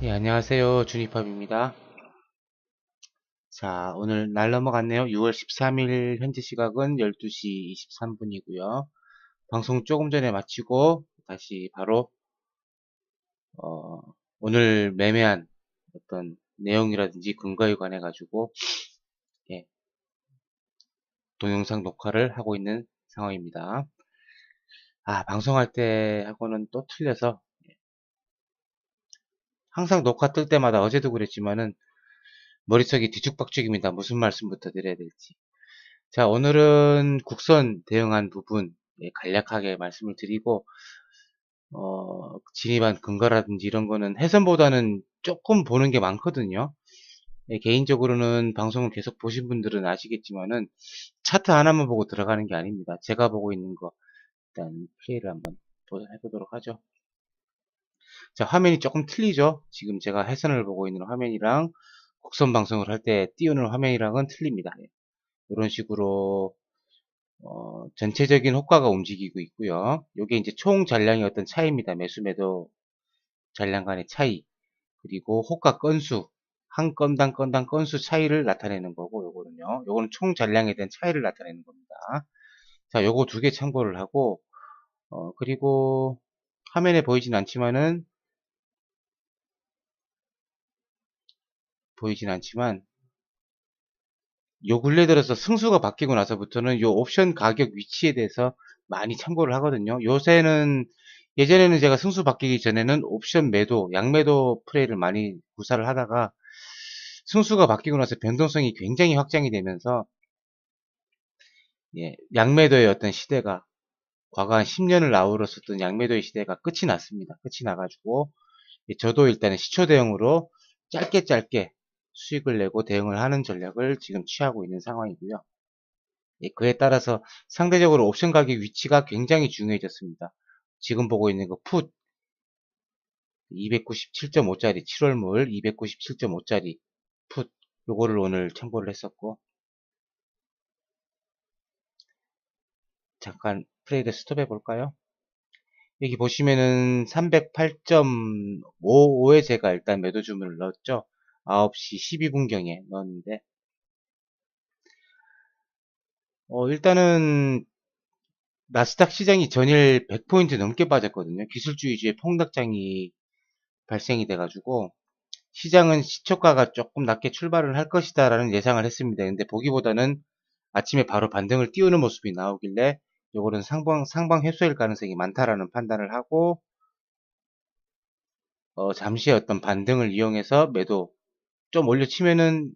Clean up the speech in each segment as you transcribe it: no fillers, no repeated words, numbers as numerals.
예, 안녕하세요. 주니팝입니다. 자, 오늘 날 넘어갔네요. 6월 13일 현재 시각은 12시 23분이고요. 방송 조금 전에 마치고 다시 바로 어, 오늘 매매한 어떤 내용이라든지 근거에 관해 가지고 예, 동영상 녹화를 하고 있는 상황입니다. 방송할 때 하고는 또 틀려서 항상 녹화 뜰 때마다 어제도 그랬지만은 머릿속이 뒤죽박죽입니다. 무슨 말씀부터 드려야 될지. 자, 오늘은 국선 대응한 부분 간략하게 말씀을 드리고 진입한 근거라든지 이런 거는 해선보다는 조금 보는 게 많거든요. 개인적으로는 방송을 계속 보신 분들은 아시겠지만은 차트 하나만 보고 들어가는 게 아닙니다. 제가 보고 있는 거 일단 플레이를 한번 해보도록 하죠. 자, 화면이 조금 틀리죠. 지금 제가 해선을 보고 있는 화면이랑 국선 방송을 할 때 띄우는 화면이랑은 틀립니다. 이런 식으로 전체적인 호가가 움직이고 있고요. 이게 이제 총 잔량의 어떤 차이입니다. 매수 매도 잔량 간의 차이. 그리고 호가 건수. 한 건당 건당 건수 차이를 나타내는 거고, 요거는요. 요거는 총 잔량에 대한 차이를 나타내는 겁니다. 자, 요거 두 개 참고를 하고, 그리고 화면에 보이진 않지만, 요 근래 들어서 승수가 바뀌고 나서부터는 요 옵션 가격 위치에 대해서 많이 참고를 하거든요. 예전에는 제가 승수 바뀌기 전에는 옵션 매도, 양매도 플레이를 많이 구사를 하다가 승수가 바뀌고 나서 변동성이 굉장히 확장이 되면서 양매도의 어떤 시대가 과거 한 10년을 아우렀었던 양매도의 시대가 끝이 났습니다. 끝이 나가지고 저도 일단은 시초 대응으로 짧게 짧게 수익을 내고 대응을 하는 전략을 지금 취하고 있는 상황이고요. 그에 따라서 상대적으로 옵션 가격 위치가 굉장히 중요해졌습니다. 지금 보고 있는 거 풋 297.5짜리 7월물 297.5짜리 풋 요거를 오늘 참고를 했었고 잠깐 트레이드 스톱해 볼까요? 여기 보시면은 308.55에 제가 일단 매도 주문을 넣었죠. 9시 12분경에 넣었는데 일단은 나스닥 시장이 전일 100포인트 넘게 빠졌거든요. 기술주의주의 폭락장이 발생이 돼가지고 시장은 시초가가 조금 낮게 출발을 할 것이다 라는 예상을 했습니다. 근데 보기보다는 아침에 바로 반등을 띄우는 모습이 나오길래 요거는 상방 회수일 가능성이 많다라는 판단을 하고 잠시 어떤 반등을 이용해서 좀 올려치면은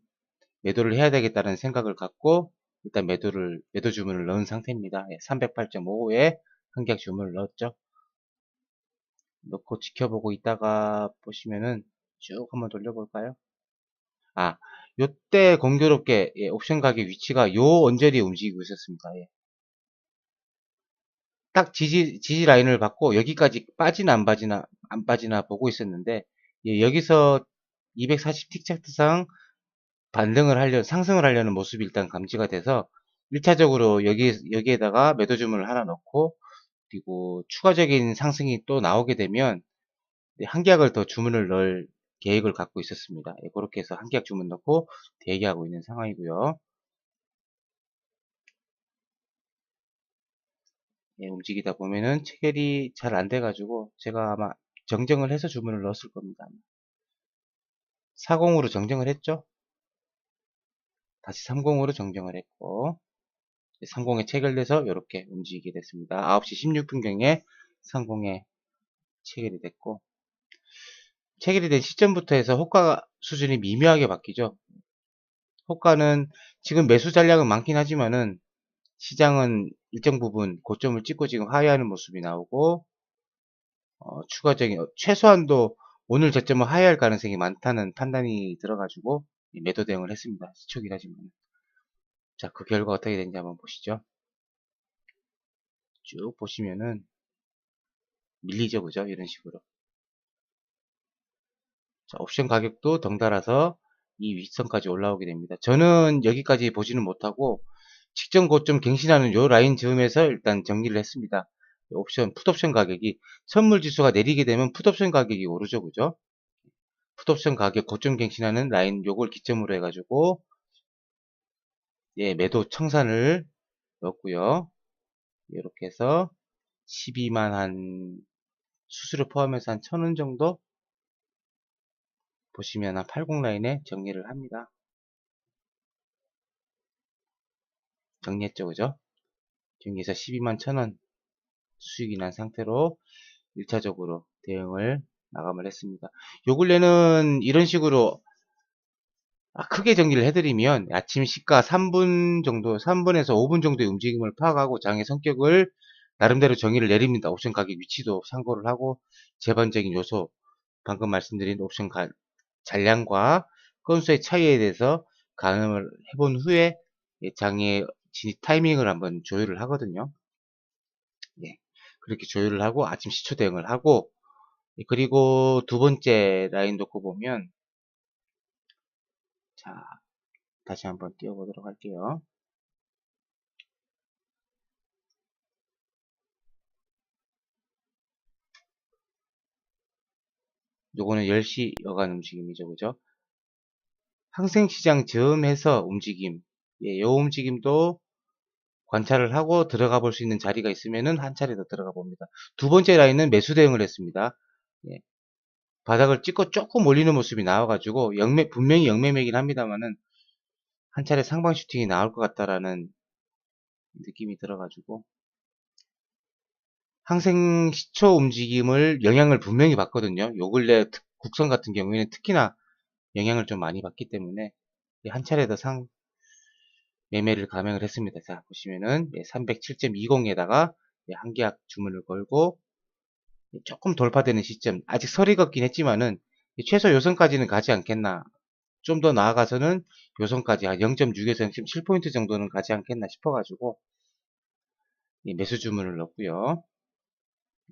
매도를 해야 되겠다는 생각을 갖고 일단 매도 주문을 넣은 상태입니다. 308.55에 한객 주문을 넣었죠. 넣고 지켜보고 있다가 보시면은 쭉 한번 돌려볼까요? 요때 공교롭게 옵션 가격 위치가 요 언저리에 움직이고 있었습니다. 딱 지지 라인을 받고 여기까지 빠지나 안 빠지나 보고 있었는데 여기서 240 틱차트상 상승을 하려는 모습이 일단 감지가 돼서 1차적으로 여기에다가 매도 주문을 하나 넣고 그리고 추가적인 상승이 또 나오게 되면 한 계약을 더 주문을 넣을 계획을 갖고 있었습니다. 그렇게 해서 한 계약 주문 넣고 대기하고 있는 상황이고요. 움직이다 보면은 체결이 잘 안 돼가지고 제가 아마 정정을 해서 주문을 넣었을 겁니다. 40으로 정정을 했죠. 다시 30으로 정정을 했고 30에 체결돼서 이렇게 움직이게 됐습니다. 9시 16분경에 30에 체결이 됐고 체결이 된 시점부터 해서 호가 수준이 미묘하게 바뀌죠. 호가는 지금 매수 잔량은 많긴 하지만은 시장은 일정 부분 고점을 찍고 지금 하회하는 모습이 나오고 추가적인 최소한도 오늘 저점은 하회할 가능성이 많다는 판단이 들어가지고 매도 대응을 했습니다. 시초긴 하지만 자, 그 결과 어떻게 되는지 한번 보시죠. 쭉 보시면은 밀리죠, 그죠? 이런 식으로. 자, 옵션 가격도 덩달아서 이 윗선까지 올라오게 됩니다. 저는 여기까지 보지는 못하고 직전 고점 갱신하는 요 라인 즈음에서 일단 정리를 했습니다. 풋옵션 가격이 선물 지수가 내리게 되면 풋옵션 가격이 오르죠, 그죠? 풋옵션 가격 고점 갱신하는 라인 요걸 기점으로 해가지고 예, 매도 청산을 넣었고요. 이렇게 해서 12만 한 수수료 포함해서 한 1000원 정도 보시면 한 80 라인에 정리를 합니다. 정리했죠, 그죠? 정리해서 12만 1000원 수익이 난 상태로 1차적으로 대응을 마감을 했습니다. 요 근래는 이런 식으로 크게 정리를 해드리면 아침 시가 3분 정도, 3분에서 5분 정도의 움직임을 파악하고 장의 성격을 나름대로 정의를 내립니다. 옵션 가격 위치도 참고를 하고 제반적인 요소, 방금 말씀드린 옵션 잔량과 건수의 차이에 대해서 가늠을 해본 후에 장의 진입 타이밍을 한번 조율을 하거든요. 예, 그렇게 조율을 하고 아침 시초 대응을 하고 그리고 두 번째 라인 놓고 보면 자 다시 한번 띄워보도록 할게요. 요거는 10시 여간 움직임이죠, 그죠? 항생시장 즈음해서 움직임, 예, 요 움직임도 관찰을 하고 들어가 볼 수 있는 자리가 있으면은 한 차례 더 들어가 봅니다. 두 번째 라인은 매수 대응을 했습니다. 예, 바닥을 찍고 조금 올리는 모습이 나와가지고 분명히 영매매긴 합니다만은 한 차례 상방 슈팅이 나올 것 같다라는 느낌이 들어가지고 항생 시초 움직임을 영향을 분명히 받거든요. 요 근래 국선 같은 경우에는 특히나 영향을 좀 많이 받기 때문에 한 차례 더 매매를 감행을 했습니다. 자, 보시면은 307.20에다가 한 계약 주문을 걸고 조금 돌파되는 시점, 아직 설이 걷긴 했지만은 최소 요선까지는 가지 않겠나. 좀 더 나아가서는 요선까지 한 0.6에서 0.7포인트 정도는 가지 않겠나 싶어가지고 매수 주문을 넣었고요.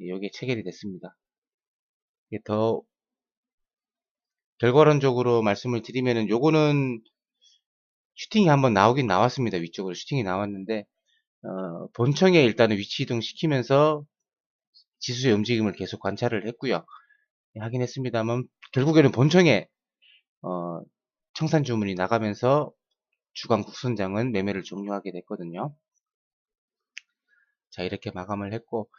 여기에 체결이 됐습니다. 더 결과론적으로 말씀을 드리면은 요거는 슈팅이 한번 나오긴 나왔습니다. 위쪽으로 슈팅이 나왔는데 본청에 일단은 위치 이동 시키면서 지수의 움직임을 계속 관찰을 했고요. 하긴 했습니다만 결국에는 본청에 청산 주문이 나가면서 주간 국선장은 매매를 종료하게 됐거든요. 자, 이렇게 마감을 했고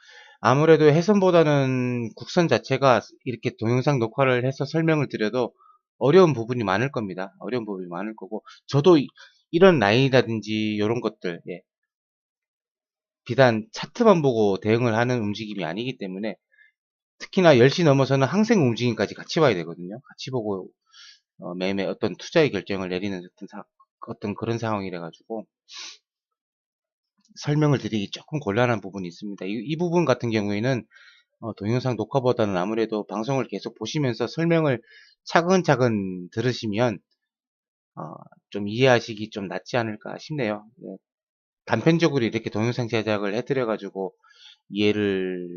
아무래도 해선보다는 국선 자체가 이렇게 동영상 녹화를 해서 설명을 드려도 어려운 부분이 많을 겁니다. 어려운 부분이 많을 거고 저도 이런 라인이라든지 이런 것들 비단 차트만 보고 대응을 하는 움직임이 아니기 때문에 특히나 10시 넘어서는 항생 움직임까지 같이 봐야 되거든요. 같이 보고 매매 어떤 투자의 결정을 내리는 어떤 그런 상황이라 가지고 설명을 드리기 조금 곤란한 부분이 있습니다. 이 부분 같은 경우에는 동영상 녹화보다는 아무래도 방송을 계속 보시면서 설명을 차근차근 들으시면 어, 좀 이해하시기 좀 낫지 않을까 싶네요. 네, 단편적으로 이렇게 동영상 제작을 해드려 가지고 이해를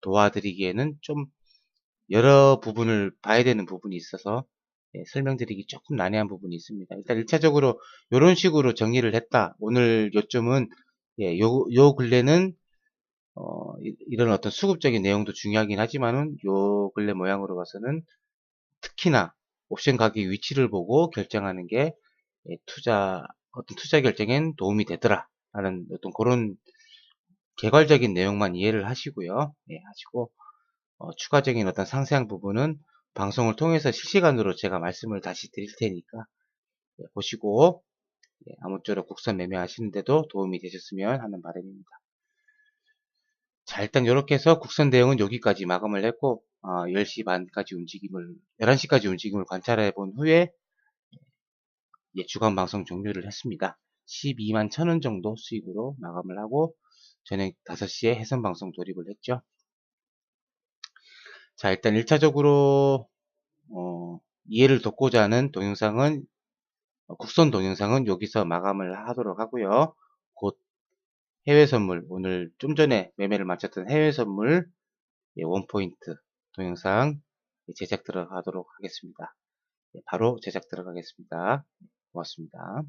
도와드리기에는 좀 여러 부분을 봐야 되는 부분이 있어서 설명드리기 조금 난해한 부분이 있습니다. 일단 1차적으로 이런 식으로 정리를 했다. 오늘 요점은 요 근래는 이런 어떤 수급적인 내용도 중요하긴 하지만은 요 근래 모양으로 봐서는 특히나 옵션 가격 위치를 보고 결정하는 게 어떤 투자 결정엔 도움이 되더라. 라는 어떤 그런 개괄적인 내용만 이해를 하시고요. 하시고 추가적인 어떤 상세한 부분은 방송을 통해서 실시간으로 제가 말씀을 다시 드릴 테니까 보시고 아무쪼록 국선 매매하시는데도 도움이 되셨으면 하는 바람입니다. 자, 일단 이렇게 해서 국선 대응은 여기까지 마감을 했고 10시 반까지 11시까지 움직임을 관찰해 본 후에 주간 방송 종료를 했습니다. 12만 1000원 정도 수익으로 마감을 하고 저녁 5시에 해선 방송 돌입을 했죠. 자, 일단 1차적으로 이해를 돕고자 하는 동영상은 국선 동영상은 여기서 마감을 하도록 하고요. 곧 해외 선물, 오늘 좀 전에 매매를 마쳤던 해외 선물 원포인트 동영상 제작 들어가도록 하겠습니다. 바로 제작 들어가겠습니다. 고맙습니다.